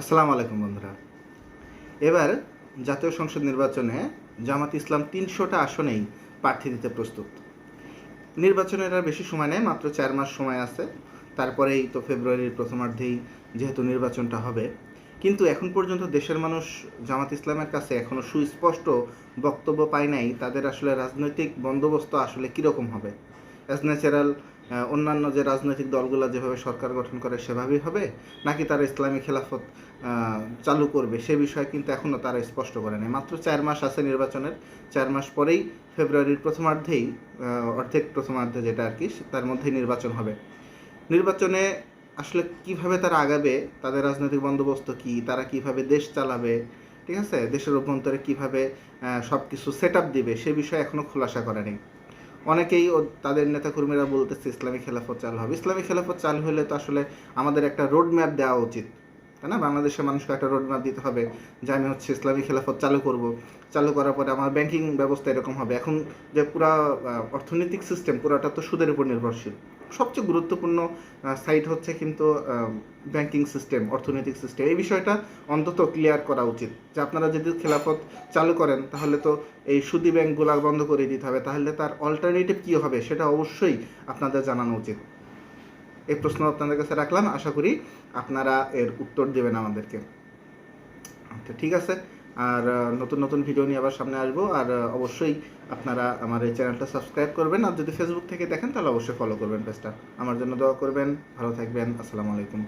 আসসালামু আলাইকুম বন্ধুরা। এবার জাতীয় সংসদ নির্বাচনে জামাত ইসলাম ৩০০টা আসনেই প্রার্থী দিতে প্রস্তুত। নির্বাচনের আর বেশি সময় নেই, মাত্র ৪ মাস সময় আছে। তারপরেই তো ফেব্রুয়ারির প্রথমার্ধেই যেহেতু নির্বাচনটা হবে। কিন্তু এখন পর্যন্ত দেশের মানুষ জামাত ইসলামের কাছে এখনও সুস্পষ্ট বক্তব্য পায় নাই তাদের আসলে রাজনৈতিক বন্দোবস্ত আসলে কীরকম হবে। অ্যাজ ন্যাচারাল অন্যান্য যে রাজনৈতিক দলগুলো যেভাবে সরকার গঠন করে সেভাবেই হবে, নাকি তারা ইসলামী খেলাফত চালু করবে, সে বিষয়ে কিন্তু এখনও তারা স্পষ্ট করে নেই। মাত্র ৪ মাস আছে নির্বাচনের। ৪ মাস পরেই ফেব্রুয়ারির প্রথমার্ধেই, অর্ধেক প্রথমার্ধে যেটা আর কি, তার মধ্যেই নির্বাচন হবে। নির্বাচনে আসলে কিভাবে তারা আগাবে, তাদের রাজনৈতিক বন্দোবস্ত কী, তারা কিভাবে দেশ চালাবে, ঠিক আছে, দেশের অভ্যন্তরে কীভাবে সব কিছু সেট আপ দিবে, সে বিষয়ে এখনও খোলাসা করা নেই। অনেকেই তাদের নেতাকর্মীরা বলতেছে ইসলামী খেলাফত চালু হবে। ইসলামী খেলাফত চালু হলে তো আসলে আমাদের একটা রোড ম্যাপ দেওয়া উচিত, তাই না? বাংলাদেশের মানুষকে একটা রোড ম্যাপ দিতে হবে যে আমি ইসলামী খেলাফত চালু করব। চালু করার পরে আমার ব্যাংকিং ব্যবস্থা এরকম হবে। এখন যে পুরা অর্থনৈতিক সিস্টেম পুরাটা তো সুদের উপর নির্ভরশীল। সবচেয়ে গুরুত্বপূর্ণ সাইট হচ্ছে কিন্তু ব্যাংকিং সিস্টেম, অর্থনৈতিক সিস্টেম। এই বিষয়টা অন্তত ক্লিয়ার করা উচিত যে আপনারা যদি খেলাফত চালু করেন তাহলে তো এই সুদি ব্যাংকগুলো বন্ধ করে দিতে হবে। তাহলে তার অল্টারনেটিভ কী হবে সেটা অবশ্যই আপনাদের জানানো উচিত। এই প্রশ্ন আপনাদের কাছে রাখলাম, আশা করি আপনারা এর উত্তর দেবেন আমাদেরকে। তো ঠিক আছে, আর নতুন নতুন ভিডিও নিয়ে আবার সামনে আসবো। আর অবশ্যই আপনারা আমার এই চ্যানেলটা সাবস্ক্রাইব করবেন, আর যদি ফেসবুক থেকে দেখেন তাহলে অবশ্যই ফলো করবেন পেজটা। আমার জন্য দোয়া করবেন। ভালো থাকবেন। আসসালামু আলাইকুম।